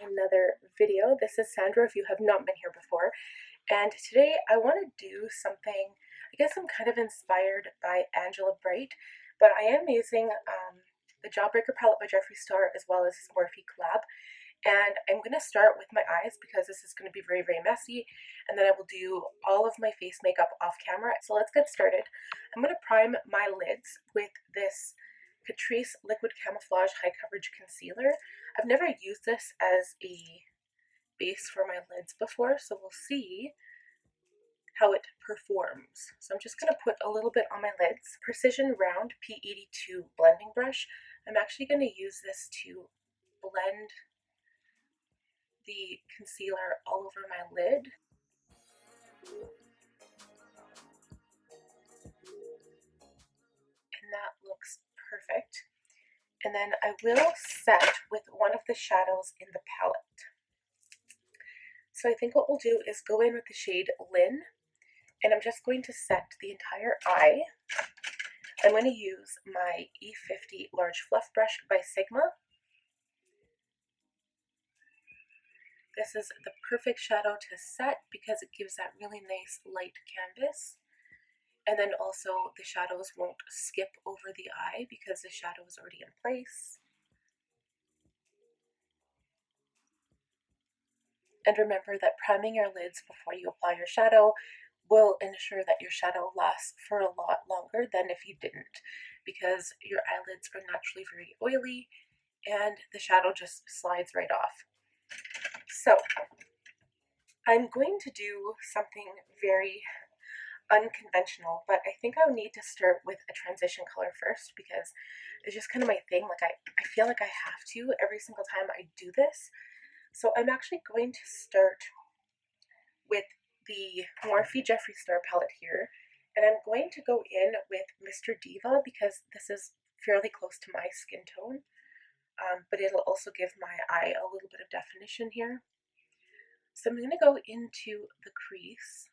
another video. This is Sandra if you have not been here before, and today I want to do something, I guess I'm kind of inspired by Angela Bright, but I am using the Jawbreaker palette by Jeffree as well as his Morphe collab, and I'm going to start with my eyes because this is going to be very, very messy, and then I will do all of my face makeup off camera. So let's get started. I'm going to prime my lids with this Catrice Liquid Camouflage High Coverage Concealer. I've never used this as a base for my lids before, so we'll see how it performs. So I'm just going to put a little bit on my lids. Precision Round P82 blending brush. I'm actually going to use this to blend the concealer all over my lid. And that looks perfect. And then I will set with one of the shadows in the palette. So I think what we'll do is go in with the shade Lynn, and I'm just going to set the entire eye. I'm going to use my E50 Large Fluff Brush by Sigma. This is the perfect shadow to set because it gives that really nice light canvas. And then also the shadows won't skip over the eye because the shadow is already in place. And remember that priming your lids before you apply your shadow will ensure that your shadow lasts for a lot longer than if you didn't, because your eyelids are naturally very oily and the shadow just slides right off. So I'm going to do something very unconventional, but I think I'll need to start with a transition color first because it's just kind of my thing. Like I feel like I have to every single time I do this. So I'm actually going to start with the Morphe Jeffree Star palette here, and I'm going to go in with Mr. Diva because this is fairly close to my skin tone, but it'll also give my eye a little bit of definition here. So I'm going to go into the crease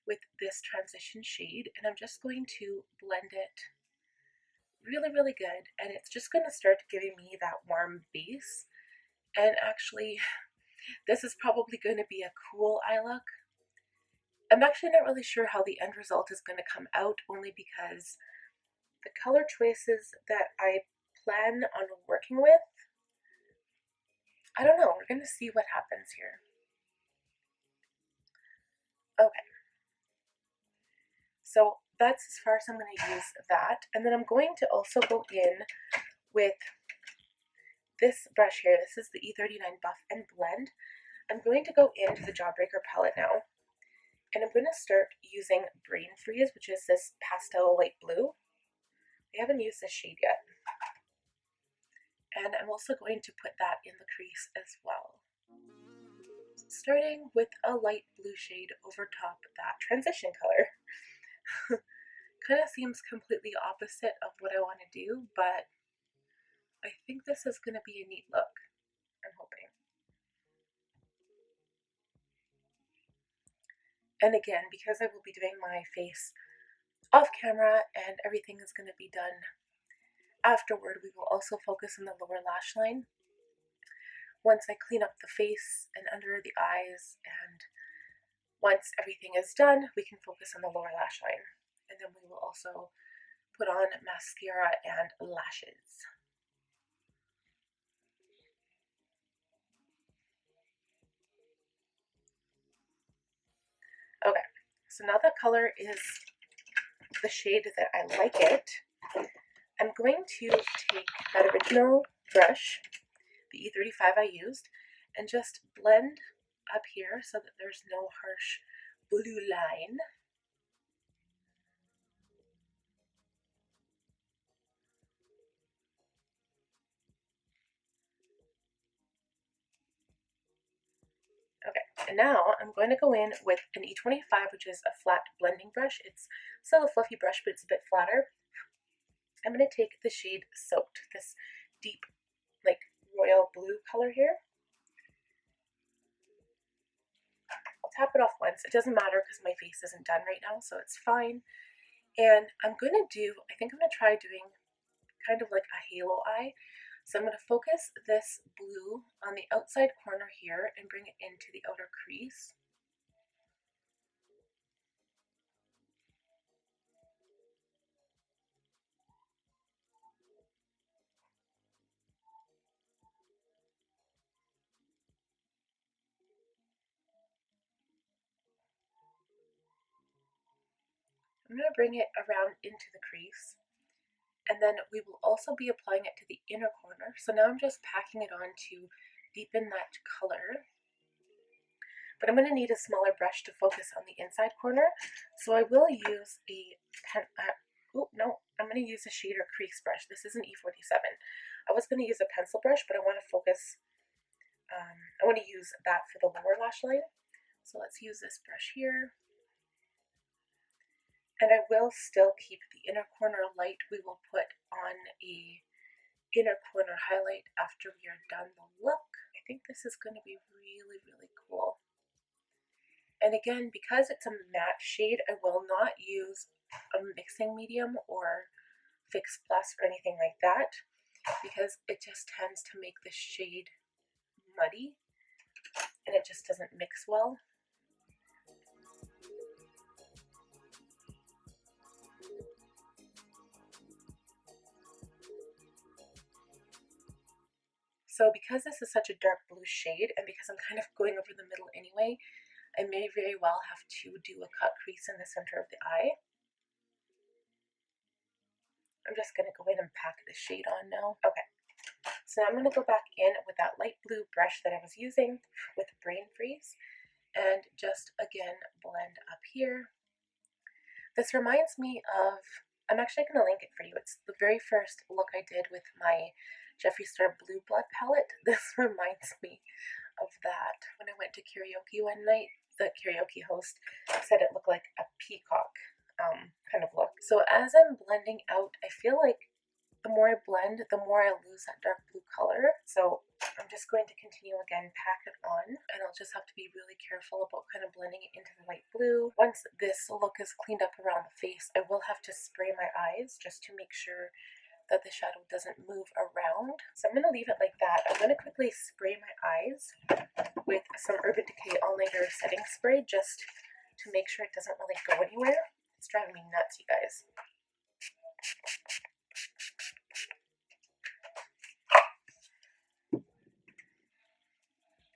with this transition shade, and I'm just going to blend it really, really good, and it's just going to start giving me that warm base. And actually, this is probably going to be a cool eye look. I'm actually not really sure how the end result is going to come out, only because the color choices that I plan on working with, I don't know, we're going to see what happens here. Okay. So that's as far as I'm going to use that. And then I'm going to also go in with this brush here. This is the E39 Buff and Blend. I'm going to go into the Jawbreaker palette now. And I'm going to start using Brain Freeze, which is this pastel light blue. I haven't used this shade yet. And I'm also going to put that in the crease as well. Starting with a light blue shade over top of that transition color. Kind of seems completely opposite of what I want to do, but I think this is going to be a neat look. I'm hoping. And again, because I will be doing my face off camera and everything is going to be done afterward, we will also focus on the lower lash line. Once I clean up the face and under the eyes, and once everything is done, we can focus on the lower lash line. And then we will also put on mascara and lashes. Okay, so now the color is the shade that I like it. I'm going to take that original brush, the E35 I used, and just blend up here so that there's no harsh blue line. Okay, and now I'm going to go in with an E25, which is a flat blending brush. It's still a fluffy brush, but it's a bit flatter. I'm going to take the shade Soaked, this deep, like, royal blue color here. I'll tap it off once. It doesn't matter because my face isn't done right now, so it's fine. And I'm going to do, I think I'm going to try doing kind of like a halo eye. So I'm going to focus this blue on the outside corner here and bring it into the outer crease. I'm going to bring it around into the crease, and then we will also be applying it to the inner corner. So now I'm just packing it on to deepen that color. But I'm going to need a smaller brush to focus on the inside corner. So I will use a I'm going to use a shader crease brush. This is an E47. I was going to use a pencil brush, but I want to focus, I want to use that for the lower lash line. So let's use this brush here. And I will still keep the inner corner light. We will put on a inner corner highlight after we are done the look. I think this is going to be really, really cool. And again, because it's a matte shade, I will not use a mixing medium or Fix Plus or anything like that, because it just tends to make the shade muddy and it just doesn't mix well. So because this is such a dark blue shade, and because I'm kind of going over the middle anyway, I may very well have to do a cut crease in the center of the eye. I'm just going to go in and pack the shade on now. Okay, so I'm going to go back in with that light blue brush that I was using with Brain Freeze, and just again blend up here. This reminds me of, I'm actually going to link it for you. It's the very first look I did with my Jeffree Blue Blood palette. This reminds me of that. When I went to karaoke one night, the karaoke host said it looked like a peacock kind of look. So as I'm blending out, I feel like the more I blend, the more I lose that dark blue color. So I'm just going to continue again, pack it on, and I'll just have to be really careful about kind of blending it into the light blue. Once this look is cleaned up around the face, I will have to spray my eyes just to make sure that the shadow doesn't move around. So I'm going to leave it like that. I'm going to quickly spray my eyes with some Urban Decay All Nighter setting spray just to make sure it doesn't really go anywhere. It's driving me nuts, you guys.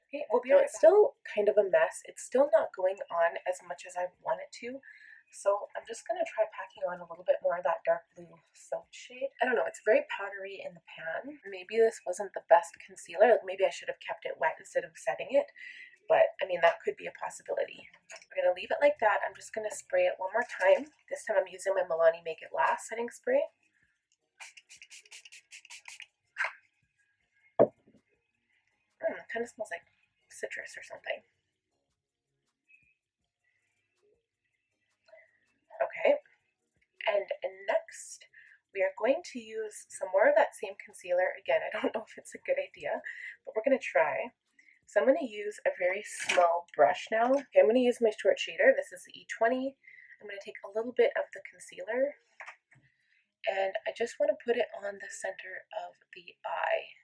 Okay, we'll be right back. It's still kind of a mess. It's still not going on as much as I want it to. So I'm just going to try packing on a little bit more of that dark blue soap shade. I don't know, it's very powdery in the pan. Maybe this wasn't the best concealer. Maybe I should have kept it wet instead of setting it. But, I mean, that could be a possibility. We're going to leave it like that. I'm just going to spray it one more time. This time I'm using my Milani Make It Last setting spray. It kind of smells like citrus or something. Okay, and next we are going to use some more of that same concealer. Again, I don't know if it's a good idea, but we're going to try. So I'm going to use a very small brush now. Okay, I'm going to use my short shader. This is the E20. I'm going to take a little bit of the concealer, and I just want to put it on the center of the eye.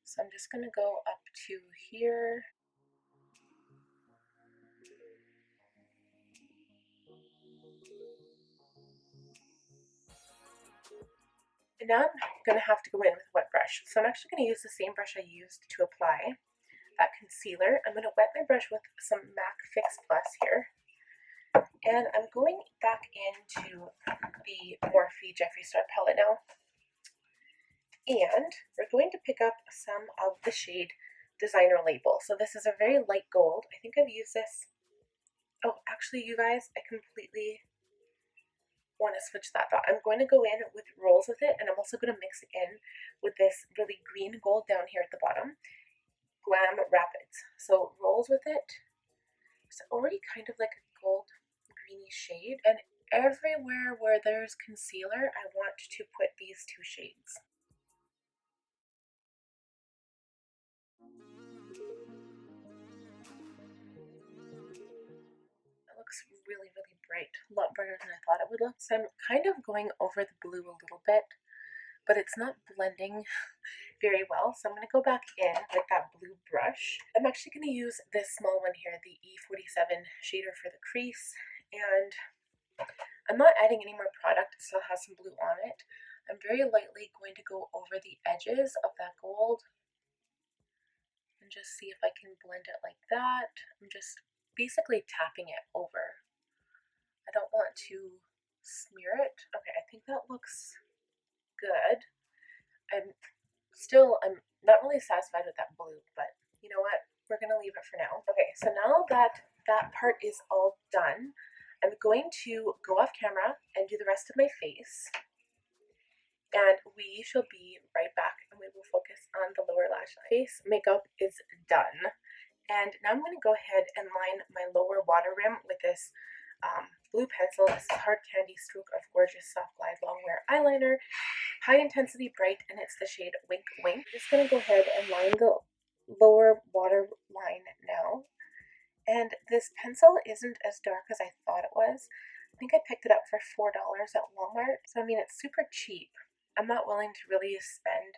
So I'm just going to go up to here. And now I'm going to have to go in with a wet brush. So I'm actually going to use the same brush I used to apply that concealer. I'm going to wet my brush with some MAC Fix Plus here. And I'm going back into the Morphe Jeffree Star palette now. And we're going to pick up some of the shade Designer Label. So this is a very light gold. I think I've used this. Oh, actually, you guys, I completely want to switch that thought. I'm going to go in with rolls with it, and I'm also going to mix it in with this really green gold down here at the bottom. Glam Rapids. So rolls with it. It's already kind of like a gold greeny shade, and everywhere where there's concealer, I want to put these two shades. It looks really, really bright. A lot brighter than I thought it would look. So I'm kind of going over the blue a little bit but it's not blending very well. So I'm going to go back in with that blue brush. I'm actually going to use this small one here, the E47 shader for the crease. And I'm not adding any more product. It still has some blue on it. I'm very lightly going to go over the edges of that gold and just see if I can blend it like that. I'm just basically tapping it over. I don't want to smear it. Okay, I think that looks good. I'm not really satisfied with that blue, but you know what? We're gonna leave it for now. Okay, so now that that part is all done, I'm going to go off camera and do the rest of my face. And we shall be right back, and we will focus on the lower lash line. Face makeup is done. And now I'm going to go ahead and line my lower water rim with this blue pencil. This is Hard Candy Stroke of Gorgeous Soft Glide Longwear Eyeliner. High Intensity Bright, and it's the shade Wink Wink. I'm just going to go ahead and line the lower water line now. And this pencil isn't as dark as I thought it was. I think I picked it up for $4 at Walmart. So I mean, it's super cheap. I'm not willing to really spend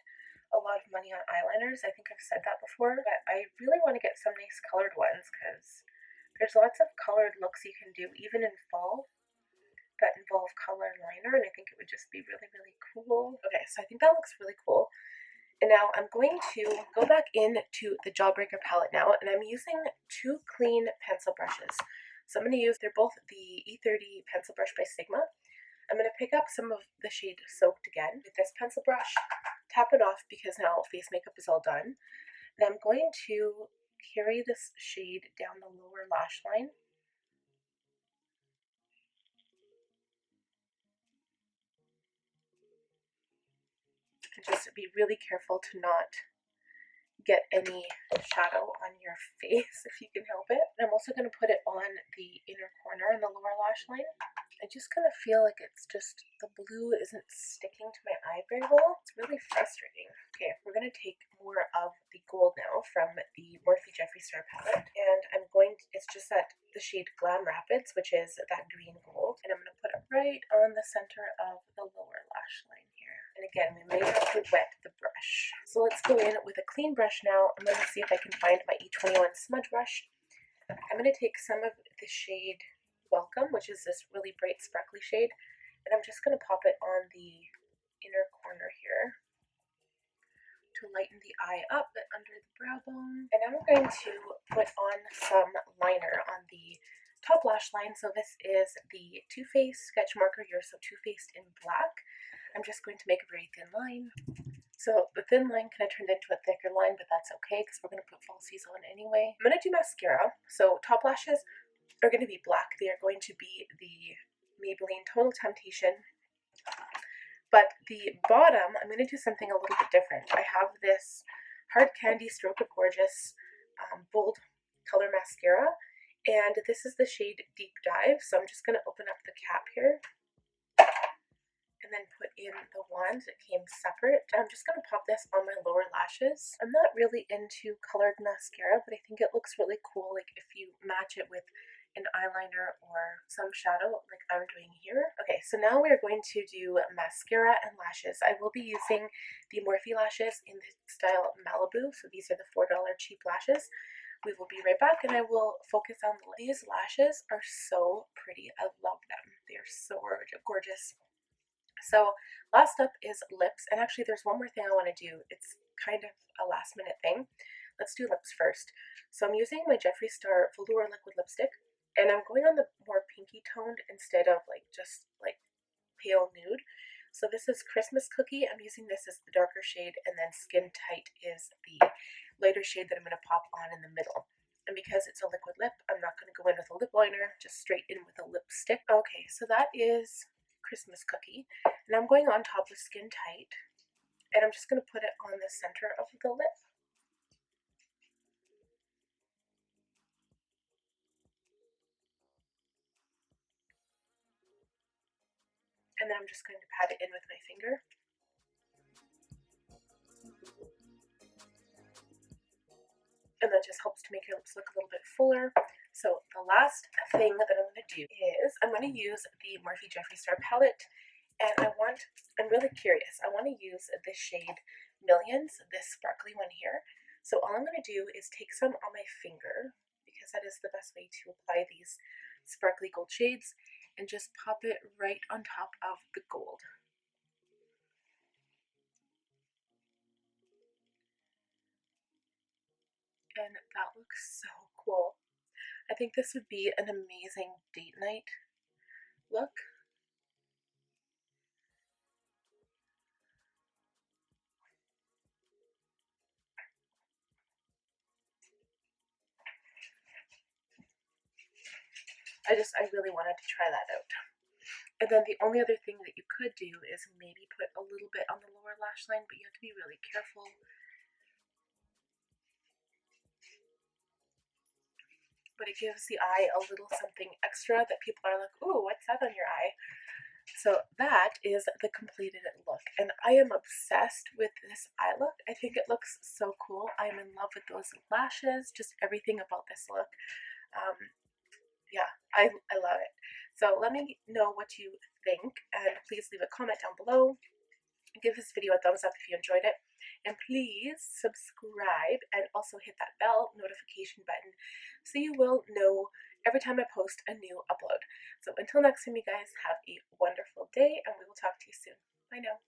a lot of money on eyeliners. I think I've said that before, but I really want to get some nice colored ones because there's lots of colored looks you can do even in fall that involve color liner, and I think it would just be really, really cool. Okay, so I think that looks really cool. And now I'm going to go back into the Jawbreaker palette now, and I'm using two clean pencil brushes. So I'm going to use, they're both the E30 pencil brush by Sigma. I'm going to pick up some of the shade Soaked again with this pencil brush, tap it off because now face makeup is all done. And I'm going to carry this shade down the lower lash line. And just be really careful to not get any shadow on your face if you can help it. And I'm also going to put it on the inner corner in the lower lash line. I just kind of feel like it's just, the blue isn't sticking to my eye very well. It's really frustrating. Okay, we're going to take more of the gold now from the Morphe Jeffree Star palette. And I'm going to, it's just that the shade Glam Rapids, which is that green gold. And I'm going to put it right on the center of the lower lash line here. And again, we may have to wet the brush. So let's go in with a clean brush now. I'm going to see if I can find my E21 smudge brush. I'm going to take some of the shade Welcome, which is this really bright sparkly shade, and I'm just going to pop it on the inner corner here to lighten the eye up under the brow bone. And I'm going to put on some liner on the top lash line. So this is the Too Faced Sketch Marker You're So Too Faced in black. I'm just going to make a very thin line. So the thin line kind of turned into a thicker line, but that's okay because we're going to put falsies on anyway. I'm going to do mascara. So top lashes are going to be black. They are going to be the Maybelline Total Temptation. But the bottom, I'm going to do something a little bit different. I have this Hard Candy Stroke of Gorgeous Bold Color Mascara, and this is the shade Deep Dive. So I'm just going to open up the cap here and then put in the wand that came separate. I'm just going to pop this on my lower lashes. I'm not really into colored mascara, but I think it looks really cool, like if you match it with an eyeliner or some shadow like I'm doing here. Okay, so now we're going to do mascara and lashes. I will be using the Morphe lashes in the style Malibue, so these are the $4 cheap lashes. We will be right back, and I will focus on these lashes. Are so pretty. I love them. They are so gorgeous. So last up is lips, and actually there's one more thing I want to do. It's kind of a last minute thing. Let's do lips first. So I'm using my Jeffree Star Velour liquid lipstick, and I'm going on the more pinky toned instead of like just like pale nude. So this is Christmas Cookie. I'm using this as the darker shade, and then Skin Tight is the lighter shade that I'm going to pop on in the middle. And because it's a liquid lip, I'm not going to go in with a lip liner, just straight in with a lipstick. Okay, so that is Christmas Cookie. And I'm going on top with Skin Tight, and I'm just going to put it on the center of the lip. And then I'm just going to pat it in with my finger. And that just helps to make your lips look a little bit fuller. So the last thing that I'm going to do is I'm going to use the Morphe Jeffree Star palette And I'm really curious. I want to use this shade Millions, this sparkly one here. So all I'm going to do is take some on my finger, because that is the best way to apply these sparkly gold shades, and just pop it right on top of the gold. And that looks so cool. I think this would be an amazing date night look. I really wanted to try that out. And then the only other thing that you could do is maybe put a little bit on the lower lash line, but you have to be really careful. But it gives the eye a little something extra that people are like, ooh, what's that on your eye? So that is the completed look. And I am obsessed with this eye look. I think it looks so cool. I'm in love with those lashes, just everything about this look. Yeah, I love it. So let me know what you think, and please leave a comment down below. Give this video a thumbs up if you enjoyed it, and please subscribe and also hit that bell notification button so you will know every time I post a new upload. So until next time, you guys, have a wonderful day, and we will talk to you soon. Bye now.